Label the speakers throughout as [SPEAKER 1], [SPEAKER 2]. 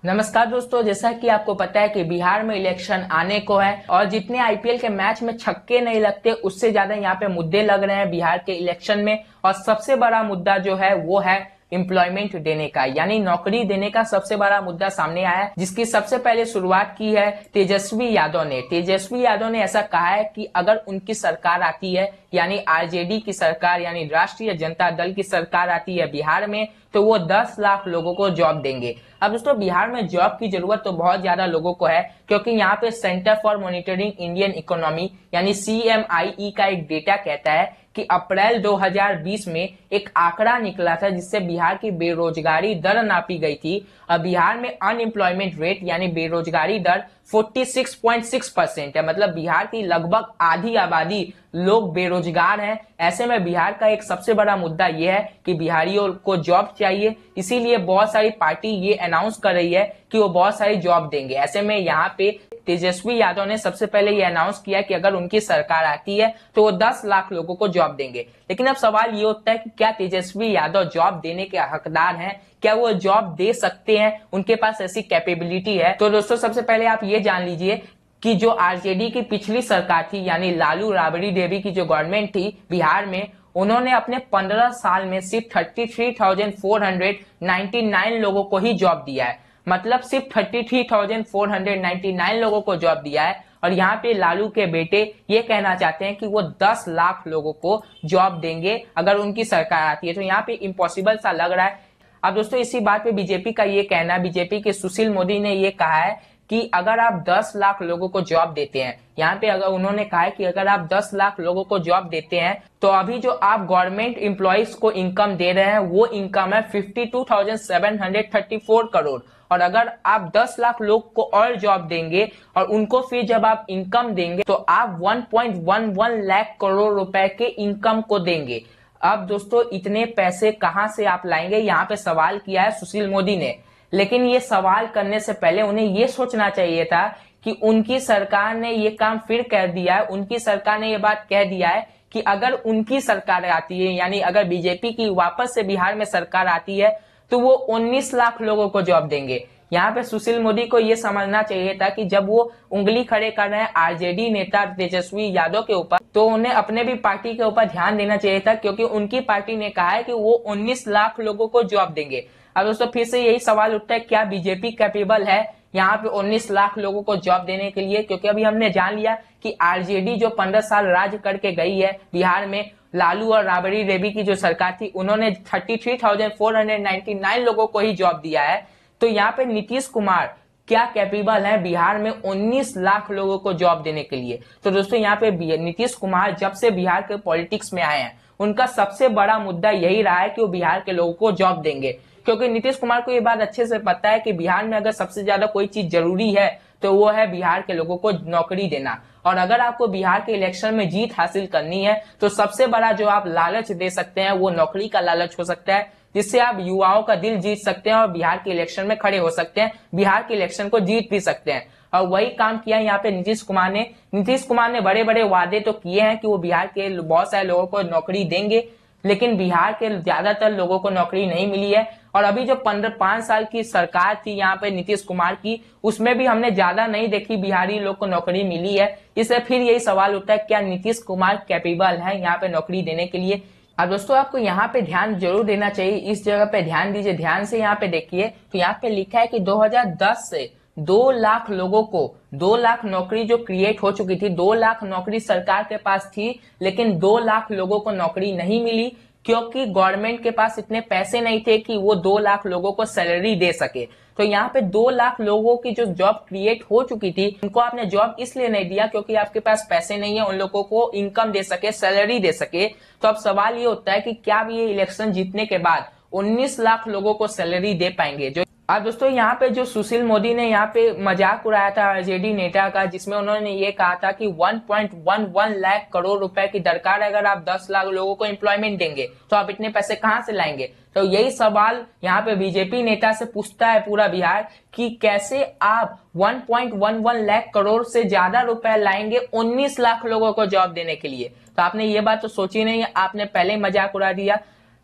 [SPEAKER 1] नमस्कार दोस्तों, जैसा कि आपको पता है कि बिहार में इलेक्शन आने को है और जितने आईपीएल के मैच में छक्के नहीं लगते उससे ज्यादा यहाँ पे मुद्दे लग रहे हैं बिहार के इलेक्शन में। और सबसे बड़ा मुद्दा जो है वो है एम्प्लॉयमेंट देने का, यानी नौकरी देने का सबसे बड़ा मुद्दा सामने आया है, जिसकी सबसे पहले शुरुआत की है तेजस्वी यादव ने। तेजस्वी यादव ने ऐसा कहा है कि अगर उनकी सरकार आती है, यानी आरजेडी की सरकार यानी राष्ट्रीय जनता दल की सरकार आती है बिहार में, तो वो 10 लाख लोगों को जॉब देंगे। अब दोस्तों, बिहार में जॉब की जरूरत तो बहुत ज्यादा लोगों को है, क्योंकि यहाँ पे centre for monitoring Indian economy यानी CMIE का एक डेटा कहता है कि अप्रैल 2020 में एक आंकड़ा निकला था जिससे बिहार की बेरोजगारी दर नापी गई थी। और बिहार में अनएम्प्लॉयमेंट रेट यानी बेरोजगारी दर 46.6% है। मतलब बिहार की लगभग आधी आबादी लोग बेरोजगार हैं। ऐसे में बिहार का एक सबसे बड़ा मुद्दा यह है कि बिहारियों को जॉब चाहिए, इसीलिए बहुत सारी पार्टी ये अनाउंस कर रही है कि वो बहुत सारी जॉब देंगे। ऐसे में यहाँ पे तेजस्वी यादव ने सबसे पहले ये अनाउंस किया कि अगर उनकी सरकार आती है तो वो 10 लाख लोगों को जॉब देंगे। लेकिन अब सवाल ये उठता है कि क्या तेजस्वी यादव जॉब देने के हकदार हैं? क्या वो जॉब दे सकते हैं? उनके पास ऐसी कैपेबिलिटी है? तो दोस्तों, सबसे पहले आप ये जान लीजिए कि जो आरजेडी की पिछली सरकार थी यानी लालू राबड़ी देवी की जो गवर्नमेंट थी बिहार में, उन्होंने अपने 15 साल में सिर्फ 33,499 लोगों को ही जॉब दिया है। मतलब सिर्फ 33,499 लोगों को जॉब दिया है। और यहाँ पे लालू के बेटे ये कहना चाहते हैं कि वो 10 लाख लोगों को जॉब देंगे अगर उनकी सरकार आती है। तो यहाँ पे इम्पॉसिबल सा लग रहा है। अब दोस्तों, इसी बात पे बीजेपी का ये कहना है, बीजेपी के सुशील मोदी ने ये कहा है कि अगर आप 10 लाख लोगों को जॉब देते हैं, यहाँ पे अगर उन्होंने कहा है कि अगर आप 10 लाख लोगों को जॉब देते हैं तो अभी जो आप गवर्नमेंट एम्प्लॉइज को इनकम दे रहे हैं वो इनकम है 52,734 करोड़। और अगर आप 10 लाख लोग को और जॉब देंगे और उनको फिर जब आप इनकम देंगे तो आप 1.11 लाख करोड़ रुपए के इनकम को देंगे। अब दोस्तों, इतने पैसे कहां से आप लाएंगे, यहाँ पे सवाल किया है सुशील मोदी ने। लेकिन ये सवाल करने से पहले उन्हें ये सोचना चाहिए था कि उनकी सरकार ने ये काम फिर कर दिया है। उनकी सरकार ने ये बात कह दिया है कि अगर उनकी सरकार आती है, यानी अगर बीजेपी की वापस से बिहार में सरकार आती है, तो वो 19 लाख लोगों को जॉब देंगे। यहाँ पे सुशील मोदी को ये समझना चाहिए था कि जब वो उंगली खड़े कर रहे हैं आरजेडी नेता तेजस्वी यादव के ऊपर, तो उन्हें अपने भी पार्टी के ऊपर ध्यान देना चाहिए था, क्योंकि उनकी पार्टी ने कहा है कि वो 19 लाख लोगों को जॉब देंगे। अब दोस्तों, फिर से यही सवाल उठता है, क्या बीजेपी कैपेबल है यहाँ पे 19 लाख लोगों को जॉब देने के लिए? क्योंकि अभी हमने जान लिया कि आरजेडी जो 15 साल राज करके गई है बिहार में, लालू और राबड़ी देवी की जो सरकार थी, उन्होंने 33,499 लोगों को ही जॉब दिया है। तो यहाँ पे नीतीश कुमार क्या कैपेबल है बिहार में 19 लाख लोगों को जॉब देने के लिए? तो दोस्तों, यहाँ पे नीतीश कुमार जब से बिहार के पॉलिटिक्स में आए हैं, उनका सबसे बड़ा मुद्दा यही रहा है कि वो बिहार के लोगों को जॉब देंगे। क्योंकि नीतीश कुमार को ये बात अच्छे से पता है कि बिहार में अगर सबसे ज्यादा कोई चीज जरूरी है तो वो है बिहार के लोगों को नौकरी देना। और अगर आपको बिहार के इलेक्शन में जीत हासिल करनी है तो सबसे बड़ा जो आप लालच दे सकते हैं वो नौकरी का लालच हो सकता है, जिससे आप युवाओं का दिल जीत सकते हैं और बिहार के इलेक्शन में खड़े हो सकते हैं, बिहार के इलेक्शन को जीत भी सकते हैं। और वही काम किया यहाँ पे नीतीश कुमार ने। नीतीश कुमार ने बड़े बड़े वादे तो किए हैं कि वो बिहार के बहुत सारे लोगों को नौकरी देंगे, लेकिन बिहार के ज्यादातर लोगों को नौकरी नहीं मिली है। और अभी जो 5 साल की सरकार थी यहाँ पे नीतीश कुमार की, उसमें भी हमने ज्यादा नहीं देखी बिहारी लोग को नौकरी मिली है। इसलिए फिर यही सवाल उठता है, क्या नीतीश कुमार कैपेबल है यहाँ पे नौकरी देने के लिए? अब दोस्तों, आपको यहाँ पे ध्यान जरूर देना चाहिए, इस जगह पे ध्यान दीजिए, ध्यान से यहाँ पे देखिए। तो यहाँ पे लिखा है कि 2010 से 2 लाख लोगों को 2 लाख नौकरी जो क्रिएट हो चुकी थी, 2 लाख नौकरी सरकार के पास थी, लेकिन 2 लाख लोगों को नौकरी नहीं मिली, क्योंकि गवर्नमेंट के पास इतने पैसे नहीं थे कि वो 2 लाख लोगों को सैलरी दे सके। तो यहाँ पे 2 लाख लोगों की जो जॉब क्रिएट हो चुकी थी, उनको आपने जॉब इसलिए नहीं दिया क्योंकि आपके पास पैसे नहीं है उन लोगों को इनकम दे सके, सैलरी दे सके। तो अब सवाल ये होता है कि क्या ये इलेक्शन जीतने के बाद 19 लाख लोगों को सैलरी दे पाएंगे? जो अब दोस्तों, यहाँ पे जो सुशील मोदी ने यहाँ पे मजाक उड़ाया था आरजेडी नेता का, जिसमें उन्होंने ये कहा था कि 1.11 लाख करोड़ रुपए की दरकार है अगर आप 10 लाख लोगों को एम्प्लॉयमेंट देंगे, तो आप इतने पैसे कहां से लाएंगे? तो यही सवाल यहाँ पे बीजेपी नेता से पूछता है पूरा बिहार कि कैसे आप 1.11 लाख करोड़ से ज्यादा रुपए लाएंगे 19 लाख लोगों को जॉब देने के लिए? तो आपने ये बात तो सोची नहीं, आपने पहले ही मजाक उड़ा दिया।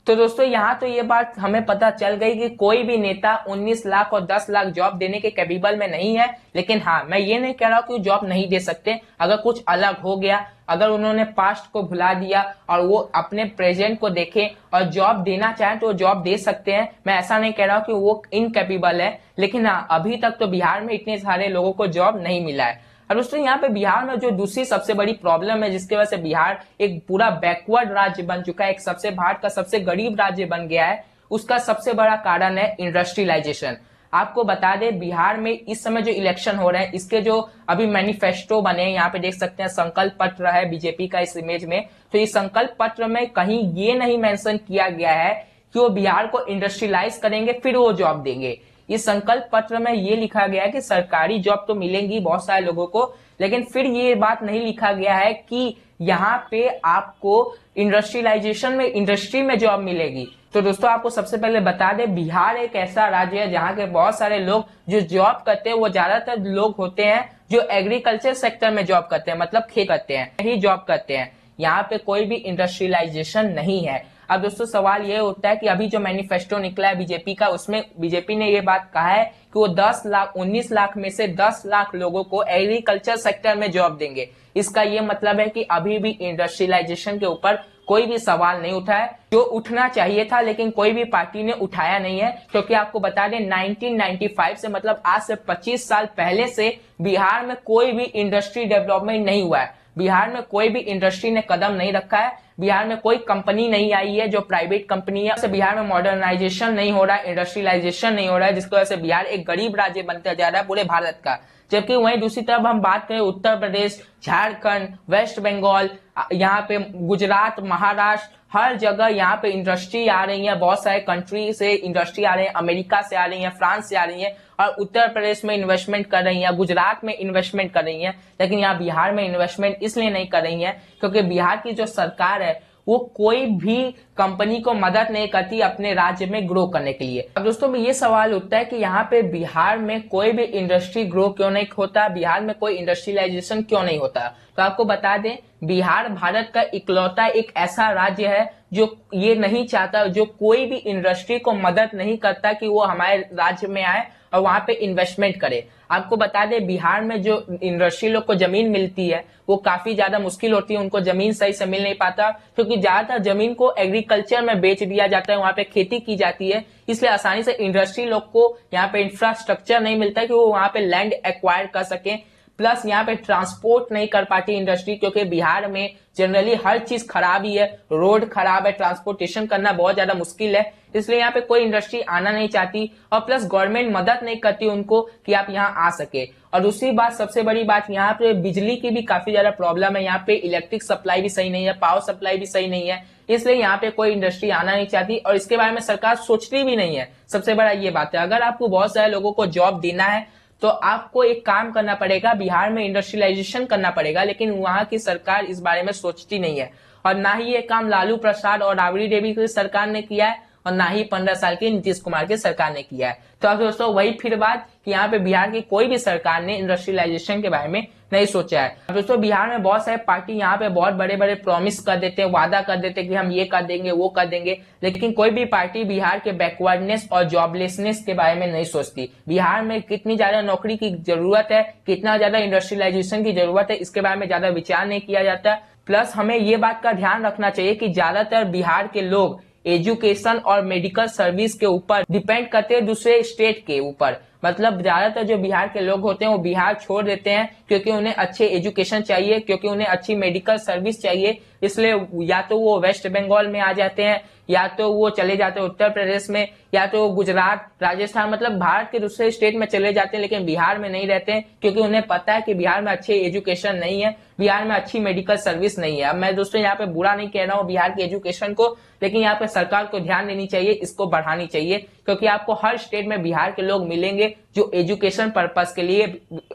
[SPEAKER 1] तो दोस्तों यहाँ तो ये बात हमें पता चल गई कि कोई भी नेता 19 लाख और 10 लाख जॉब देने के कैपेबल में नहीं है। लेकिन हाँ, मैं ये नहीं कह रहा कि जॉब नहीं दे सकते। अगर कुछ अलग हो गया, अगर उन्होंने पास्ट को भुला दिया और वो अपने प्रेजेंट को देखें और जॉब देना चाहें तो जॉब दे सकते हैं। मैं ऐसा नहीं कह रहा कि वो इनकैपेबल है, लेकिन हाँ, अभी तक तो बिहार में इतने सारे लोगों को जॉब नहीं मिला है। और दोस्तों यहाँ पे बिहार में जो दूसरी सबसे बड़ी प्रॉब्लम है, जिसकी वजह से बिहार एक पूरा बैकवर्ड राज्य बन चुका है, एक सबसे भारत का सबसे गरीब राज्य बन गया है, उसका सबसे बड़ा कारण है इंडस्ट्रियलाइजेशन। आपको बता दें, बिहार में इस समय जो इलेक्शन हो रहे हैं, इसके जो अभी मैनिफेस्टो बने हैं, यहाँ पे देख सकते हैं संकल्प पत्र है बीजेपी का इस इमेज में। तो इस संकल्प पत्र में कहीं ये नहीं मेंशन किया गया है कि वो बिहार को इंडस्ट्रियलाइज करेंगे फिर वो जॉब देंगे। इस संकल्प पत्र में ये लिखा गया है कि सरकारी जॉब तो मिलेंगी बहुत सारे लोगों को, लेकिन फिर ये बात नहीं लिखा गया है कि यहाँ पे आपको इंडस्ट्रियलाइजेशन में, इंडस्ट्री में जॉब मिलेगी। तो दोस्तों आपको सबसे पहले बता दें, बिहार एक ऐसा राज्य है जहाँ के बहुत सारे लोग जो जॉब करते हैं वो ज्यादातर लोग होते हैं जो एग्रीकल्चर सेक्टर में जॉब करते हैं, मतलब खेत करते हैं, ही जॉब करते हैं। यहाँ पे कोई भी इंडस्ट्रियलाइजेशन नहीं है। अब दोस्तों सवाल ये उठता है कि अभी जो मैनिफेस्टो निकला है बीजेपी का, उसमें बीजेपी ने ये बात कहा है कि वो 19 लाख में से 10 लाख लोगों को एग्रीकल्चर सेक्टर में जॉब देंगे। इसका ये मतलब है कि अभी भी इंडस्ट्रियलाइजेशन के ऊपर कोई भी सवाल नहीं उठा है, जो उठना चाहिए था, लेकिन कोई भी पार्टी ने उठाया नहीं है। क्योंकि आपको बता दें 1995 से, मतलब आज से 25 साल पहले से बिहार में कोई भी इंडस्ट्री डेवलपमेंट नहीं हुआ है। बिहार में कोई भी इंडस्ट्री ने कदम नहीं रखा है। बिहार में कोई कंपनी नहीं आई है जो प्राइवेट कंपनी है। बिहार में मॉडर्नाइजेशन नहीं हो रहा है, इंडस्ट्रियलाइजेशन नहीं हो रहा है, जिसकी वजह से बिहार एक गरीब राज्य बनता जा रहा है पूरे भारत का। जबकि वहीं दूसरी तरफ हम बात करें उत्तर प्रदेश, झारखंड, वेस्ट बंगाल, यहाँ पे गुजरात, महाराष्ट्र, हर जगह यहाँ पे इंडस्ट्री आ रही है। बहुत सारे कंट्री से इंडस्ट्री आ रही है, अमेरिका से आ रही है, फ्रांस से आ रही है, और उत्तर प्रदेश में इन्वेस्टमेंट कर रही है, गुजरात में इन्वेस्टमेंट कर रही है। लेकिन यहाँ बिहार में इन्वेस्टमेंट इसलिए नहीं कर रही है क्योंकि बिहार की जो सरकार है वो कोई भी कंपनी को मदद नहीं करती अपने राज्य में ग्रो करने के लिए। अब दोस्तों में ये सवाल उठता है कि यहाँ पे बिहार में कोई भी इंडस्ट्री ग्रो क्यों नहीं होता, बिहार में कोई इंडस्ट्रियलाइजेशन क्यों नहीं होता। तो आपको बता दें, बिहार भारत का इकलौता एक ऐसा राज्य है जो ये नहीं चाहता, जो कोई भी इंडस्ट्री को मदद नहीं करता कि वो हमारे राज्य में आए और वहां पे इन्वेस्टमेंट करे। आपको बता दें, बिहार में जो इंडस्ट्री लोग को जमीन मिलती है वो काफी ज्यादा मुश्किल होती है, उनको जमीन सही से मिल नहीं पाता, क्योंकि ज्यादातर जमीन को एग्रीकल्चर में बेच दिया जाता है, वहां पे खेती की जाती है। इसलिए आसानी से इंडस्ट्री लोग को यहाँ पे इंफ्रास्ट्रक्चर नहीं मिलता कि वो वहां पे लैंड एक्वायर कर सके। प्लस यहाँ पे ट्रांसपोर्ट नहीं कर पाती इंडस्ट्री, क्योंकि बिहार में जनरली हर चीज खराब ही है, रोड खराब है, ट्रांसपोर्टेशन करना बहुत ज्यादा मुश्किल है। इसलिए यहाँ पे कोई इंडस्ट्री आना नहीं चाहती, और प्लस गवर्नमेंट मदद नहीं करती उनको कि आप यहाँ आ सके। और दूसरी बात, सबसे बड़ी बात, यहाँ पे बिजली की भी काफी ज्यादा प्रॉब्लम है। यहाँ पे इलेक्ट्रिक सप्लाई भी सही नहीं है, पावर सप्लाई भी सही नहीं है, इसलिए यहाँ पे कोई इंडस्ट्री आना नहीं चाहती, और इसके बारे में सरकार सोचती भी नहीं है। सबसे बड़ा ये बात है, अगर आपको बहुत सारे लोगों को जॉब देना है तो आपको एक काम करना पड़ेगा, बिहार में इंडस्ट्रियलाइजेशन करना पड़ेगा, लेकिन वहां की सरकार इस बारे में सोचती नहीं है। और ना ही ये काम लालू प्रसाद और राबड़ी देवी की सरकार ने किया है, और ना ही 15 साल की नीतीश कुमार की सरकार ने किया है। तो अब दोस्तों वही फिर बात कि यहाँ पे बिहार की कोई भी सरकार ने इंडस्ट्रियलाइजेशन के बारे में नहीं सोचा है। अब दोस्तों बिहार में बहुत सारे पार्टी यहाँ पे बहुत बड़े बड़े प्रॉमिस कर देते हैं, वादा कर देते हैं कि हम ये कर देंगे, वो कर देंगे, लेकिन कोई भी पार्टी बिहार के बैकवर्डनेस और जॉबलेसनेस के बारे में नहीं सोचती। बिहार में कितनी ज्यादा नौकरी की जरूरत है, कितना ज्यादा इंडस्ट्रियलाइजेशन की जरूरत है, इसके बारे में ज्यादा विचार नहीं किया जाता। प्लस हमें ये बात का ध्यान रखना चाहिए कि ज्यादातर बिहार के लोग एजुकेशन और मेडिकल सर्विस के ऊपर डिपेंड करते हैं दूसरे स्टेट के ऊपर। मतलब ज्यादातर जो बिहार के लोग होते हैं वो बिहार छोड़ देते हैं क्योंकि उन्हें अच्छे एजुकेशन चाहिए, क्योंकि उन्हें अच्छी मेडिकल सर्विस चाहिए, इसलिए या तो वो वेस्ट बंगाल में आ जाते हैं, या तो वो चले जाते हैं उत्तर प्रदेश में, या तो गुजरात, राजस्थान, मतलब भारत के दूसरे स्टेट में चले जाते हैं, लेकिन बिहार में नहीं रहते हैं, क्योंकि उन्हें पता है कि बिहार में अच्छी एजुकेशन नहीं है, बिहार में अच्छी मेडिकल सर्विस नहीं है। अब मैं दोस्तों यहाँ पे बुरा नहीं कह रहा हूँ बिहार की एजुकेशन को, लेकिन यहाँ पे सरकार को ध्यान देनी चाहिए, इसको बढ़ानी चाहिए, क्योंकि आपको हर स्टेट में बिहार के लोग मिलेंगे जो एजुकेशन पर्पस के लिए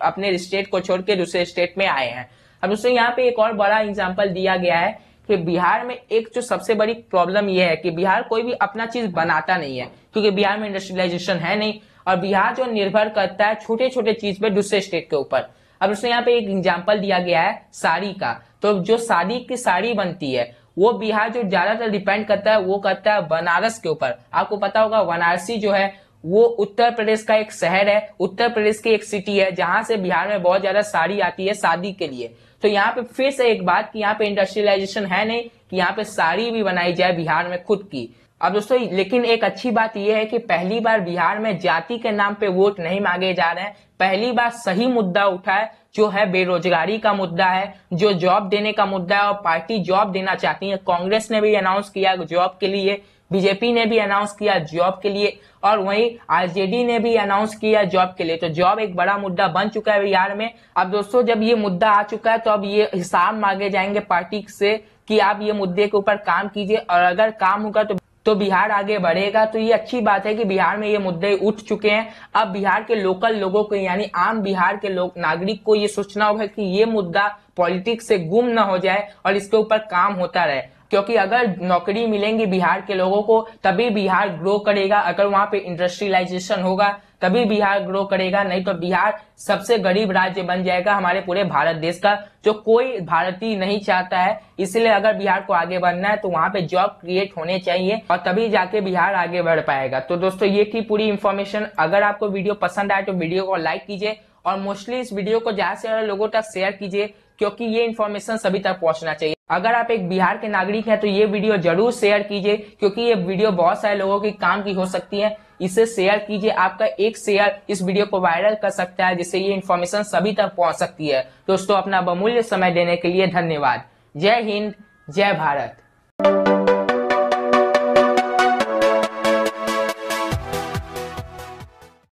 [SPEAKER 1] अपने स्टेट को छोड़ के दूसरे स्टेट में आए हैं। अब दोस्तों यहाँ पे एक और बड़ा एग्जाम्पल दिया गया है कि बिहार में एक जो सबसे बड़ी प्रॉब्लम यह है कि बिहार कोई भी अपना चीज बनाता नहीं है, क्योंकि बिहार में इंडस्ट्रियलाइजेशन है नहीं, और बिहार जो निर्भर करता है छोटे छोटे चीज पे दूसरे स्टेट के ऊपर। अब उसमें यहाँ पे एक एग्जाम्पल दिया गया है साड़ी का। तो जो साड़ी की साड़ी बनती है वो बिहार जो ज्यादातर डिपेंड करता है वो करता है बनारस के ऊपर। आपको पता होगा वाराणसी जो है वो उत्तर प्रदेश का एक शहर है, उत्तर प्रदेश की एक सिटी है जहां से बिहार में बहुत ज्यादा साड़ी आती है शादी के लिए। तो यहाँ पे फिर से एक बात कि यहाँ पे इंडस्ट्रियलाइजेशन है नहीं कि यहाँ पे साड़ी भी बनाई जाए बिहार में खुद की। अब दोस्तों लेकिन एक अच्छी बात यह है कि पहली बार बिहार में जाति के नाम पे वोट नहीं मांगे जा रहे हैं। पहली बार सही मुद्दा उठा है जो है बेरोजगारी का मुद्दा है, जो जॉब देने का मुद्दा है और पार्टी जॉब देना चाहती है। कांग्रेस ने भी अनाउंस किया जॉब के लिए, बीजेपी ने भी अनाउंस किया जॉब के लिए और वहीं आरजेडी ने भी अनाउंस किया जॉब के लिए। तो जॉब एक बड़ा मुद्दा बन चुका है बिहार में। अब दोस्तों जब ये मुद्दा आ चुका है तो अब ये हिसाब मांगे जाएंगे पार्टी से कि आप ये मुद्दे के ऊपर काम कीजिए और अगर काम होगा तो बिहार आगे बढ़ेगा। तो ये अच्छी बात है कि बिहार में ये मुद्दे उठ चुके हैं। अब बिहार के लोकल लोगों को यानी आम बिहार के लोग नागरिक को ये सोचना होगा कि ये मुद्दा पॉलिटिक्स से गुम न हो जाए और इसके ऊपर काम होता रहे, क्योंकि अगर नौकरी मिलेंगी बिहार के लोगों को तभी बिहार ग्रो करेगा। अगर वहां पे इंडस्ट्रियलाइजेशन होगा तभी बिहार ग्रो करेगा, नहीं तो बिहार सबसे गरीब राज्य बन जाएगा हमारे पूरे भारत देश का, जो कोई भारतीय नहीं चाहता है। इसलिए अगर बिहार को आगे बढ़ना है तो वहां पे जॉब क्रिएट होने चाहिए और तभी जाके बिहार आगे बढ़ पाएगा। तो दोस्तों ये थी पूरी इंफॉर्मेशन। अगर आपको वीडियो पसंद आए तो वीडियो को लाइक कीजिए और मोस्टली इस वीडियो को ज्यादा से ज्यादा लोगों तक शेयर कीजिए, क्योंकि ये इन्फॉर्मेशन सभी तक पहुंचना चाहिए। अगर आप एक बिहार के नागरिक हैं तो ये वीडियो जरूर शेयर कीजिए, क्योंकि ये वीडियो बहुत सारे लोगों के काम की हो सकती है। इसे शेयर कीजिए, आपका एक शेयर इस वीडियो को वायरल कर सकता है, जिससे ये इन्फॉर्मेशन सभी तक पहुंच सकती है। दोस्तों अपना बहुमूल्य समय देने के लिए धन्यवाद। जय हिंद, जय भारत।